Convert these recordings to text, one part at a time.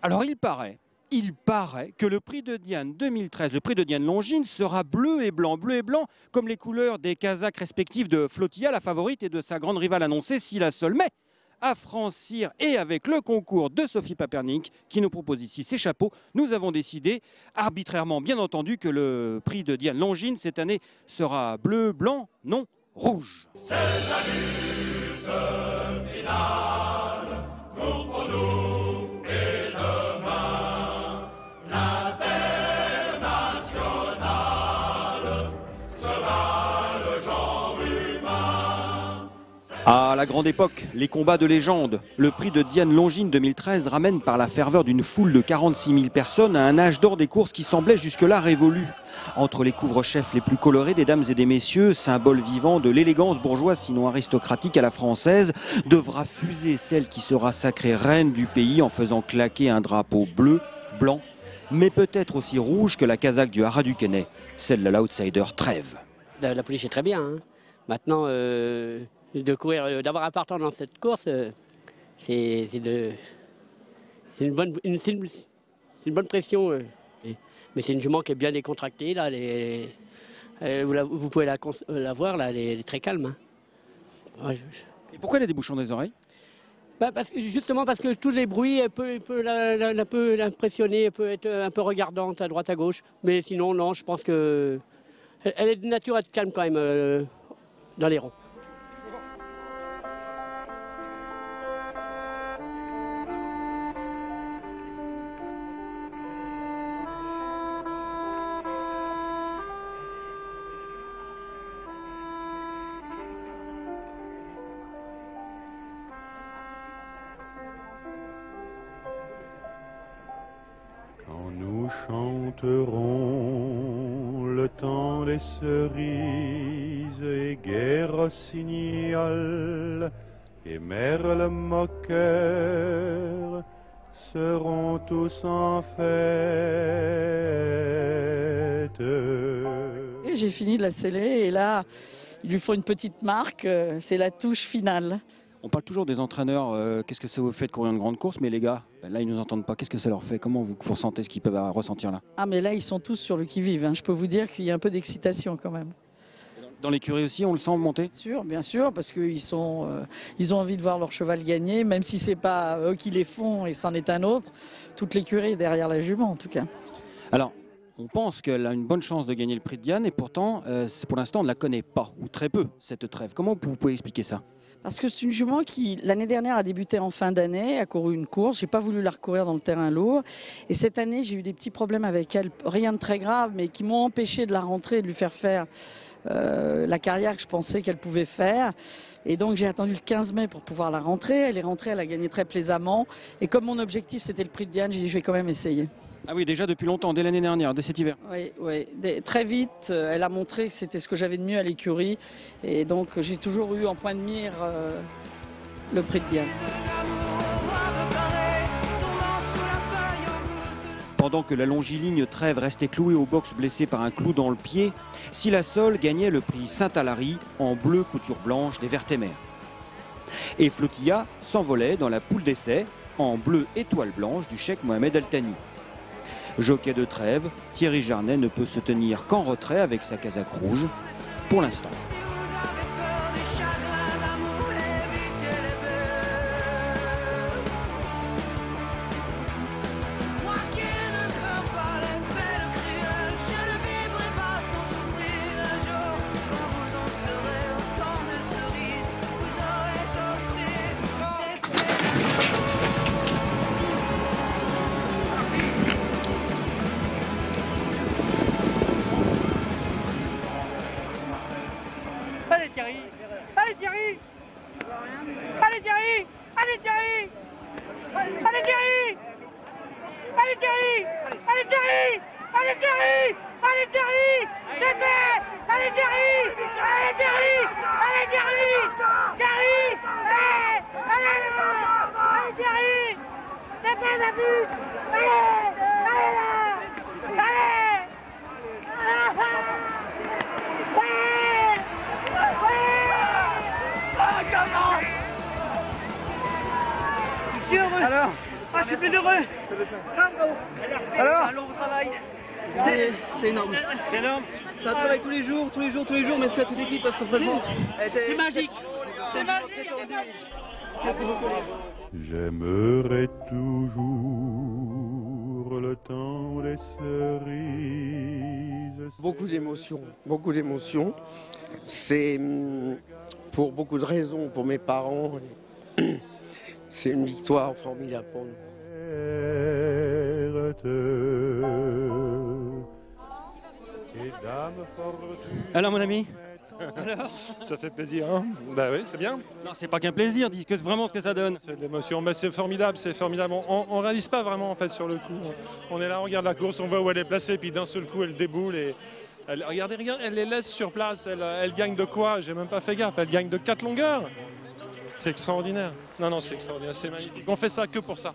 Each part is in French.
Alors il paraît que le prix de Diane 2013, le prix de Diane Longines, sera bleu et blanc comme les couleurs des casaques respectives de Flottilla, la favorite, et de sa grande rivale annoncée, Silla Sol. Mais à Franc-Cyr et avec le concours de Sophie Papernik qui nous propose ici ses chapeaux, nous avons décidé, arbitrairement bien entendu, que le prix de Diane Longines cette année sera bleu, blanc, non rouge. C'est la lutte finale, pour nous et demain, l'international sera le genre humain. À la grande époque, les combats de légende. Le prix de Diane Longines 2013 ramène par la ferveur d'une foule de 46 000 personnes à un âge d'or des courses qui semblait jusque-là révolu. Entre les couvre-chefs les plus colorés des dames et des messieurs, symbole vivant de l'élégance bourgeoise sinon aristocratique à la française, devra fuser celle qui sera sacrée reine du pays en faisant claquer un drapeau bleu, blanc, mais peut-être aussi rouge que la casaque du Haras du Quesnay, celle de l'outsider Trèves. La pouliche est très bien. Hein. Maintenant, de courir, d'avoir un partant dans cette course, c'est une bonne pression. Mais c'est une jument qui est bien décontractée. Là, vous pouvez la voir, là, elle est très calme. Hein. Et pourquoi elle a des bouchons des oreilles? Justement parce que tous les bruits, elle peut l'impressionner, elle peut être un peu regardante à droite à gauche. Mais sinon, non, je pense qu'elle est de nature à être calme quand même dans les ronds. Quand nous chanterons le temps des cerises et guerre rossignol et merle moqueur seront tous en fête. J'ai fini de la sceller et là, il lui faut une petite marque, c'est la touche finale. On parle toujours des entraîneurs, qu'est-ce que ça vous fait de courir une grande course, mais les gars, là ils nous entendent pas, qu'est-ce que ça leur fait? Comment vous ressentez ce qu'ils peuvent ressentir là? Ah mais là ils sont tous sur le qui-vive, hein. Je peux vous dire qu'il y a un peu d'excitation quand même. Dans l'écurie aussi, on le sent monter? Bien sûr, parce qu'ils ont envie de voir leur cheval gagner, même si c'est pas eux qui les font et c'en est un autre, toute l'écurie est derrière la jument en tout cas. Alors, on pense qu'elle a une bonne chance de gagner le prix de Diane et pourtant, pour l'instant on ne la connaît pas, ou très peu, cette Trèves. Comment vous pouvez expliquer ça? Parce que c'est une jument qui, l'année dernière, a débuté en fin d'année, a couru une course. Je n'ai pas voulu la recourir dans le terrain lourd. Et cette année, j'ai eu des petits problèmes avec elle, rien de très grave, mais qui m'ont empêché de la rentrer et de lui faire faire la carrière que je pensais qu'elle pouvait faire. Et donc j'ai attendu le 15 mai pour pouvoir la rentrer. Elle est rentrée, elle a gagné très plaisamment. Et comme mon objectif, c'était le prix de Diane, j'ai dit je vais quand même essayer. Ah oui, déjà depuis longtemps, dès l'année dernière, dès cet hiver. Oui, très vite, elle a montré que c'était ce que j'avais de mieux à l'écurie. Et donc j'ai toujours eu en point de mire le prix de Diane. Pendant que la longiligne Trèves restait clouée au box blessée par un clou dans le pied, Silla Sol gagnait le prix Saint-Alary en bleu couture blanche des Vertémers. Et Flottilla s'envolait dans la poule d'essai en bleu étoile blanche du cheikh Mohamed Al Thani. Jockey de Trèves, Thierry Jarnet ne peut se tenir qu'en retrait avec sa casaque rouge pour l'instant. Allez Thierry! Allez Thierry! Allez Thierry! Allez Thierry! Allez Thierry! Allez Thierry! Allez Thierry! Allez Thierry! Allez Thierry! C'est fait! Allez Thierry! Allez Thierry! Allez Thierry! Thierry! Allez Thierry! C'est fait la buse! Allez! Allez là! Allez! Alors, Ah, je suis plus heureux. Bravo. Alors, C'est un long travail. C'est énorme. c'est énorme. C'est un travail tous les jours. Merci à toute l'équipe parce que franchement, C'est magique. C'est magique. merci beaucoup. J'aimerais toujours le temps des cerises. Beaucoup d'émotions, beaucoup d'émotions. C'est pour beaucoup de raisons, pour mes parents. C'est une victoire formidable pour nous. Et dame fortune. Alors mon ami? Ça fait plaisir, hein? Bah oui, c'est bien. Non, c'est pas qu'un plaisir, dis vraiment ce que ça donne. C'est de l'émotion, mais c'est formidable, c'est formidable. On réalise pas vraiment en fait sur le coup. On est là, on regarde la course, on voit où elle est placée, puis d'un seul coup elle déboule et regardez, elle les laisse sur place. Elle gagne de quoi? J'ai même pas fait gaffe. Elle gagne de 4 longueurs. C'est extraordinaire. Non, c'est extraordinaire, c'est magnifique. On fait ça que pour ça.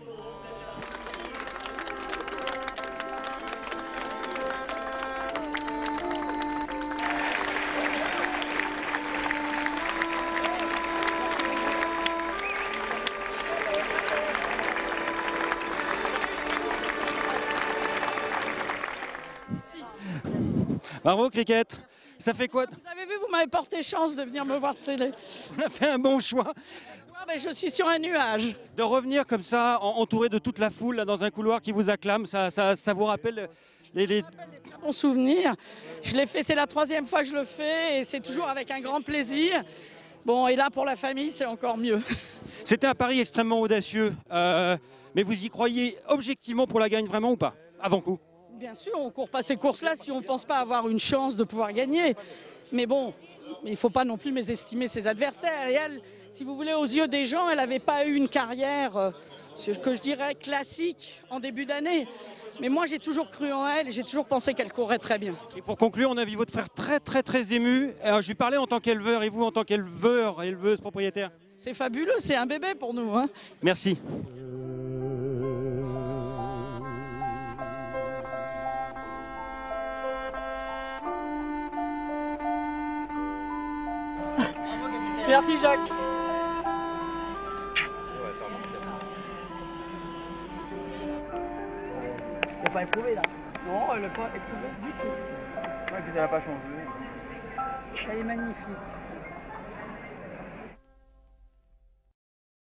Bravo Cricket. Ça fait quoi? Vous avez vu, vous m'avez porté chance de venir me voir sceller. On a fait un bon choix Mais je suis sur un nuage. de revenir comme ça, entouré de toute la foule là, dans un couloir qui vous acclame. Ça vous rappelle les... Mon souvenir, je l'ai fait, c'est la 3e fois que je le fais et c'est toujours avec un grand plaisir. Bon, et là pour la famille, c'est encore mieux. C'était un pari extrêmement audacieux, mais vous y croyez objectivement pour la gagne vraiment ou pas? Avant coup. Bien sûr, on ne court pas ces courses-là si on ne pense pas avoir une chance de pouvoir gagner. Mais bon, il ne faut pas non plus mésestimer ses adversaires. Et elle, si vous voulez, aux yeux des gens, elle n'avait pas eu une carrière, que je dirais, classique en début d'année. Mais moi, j'ai toujours cru en elle et j'ai toujours pensé qu'elle courait très bien. Et pour conclure, on a vu votre frère très ému. Je lui parlais en tant qu'éleveur et vous en tant qu'éleveur, éleveuse, propriétaire. C'est fabuleux, c'est un bébé pour nous, hein. Merci. Merci Jacques. Elle n'est pas éprouvée là. Non, elle n'est pas éprouvée du tout. Ouais, que ça n'a pas changé. Elle est magnifique.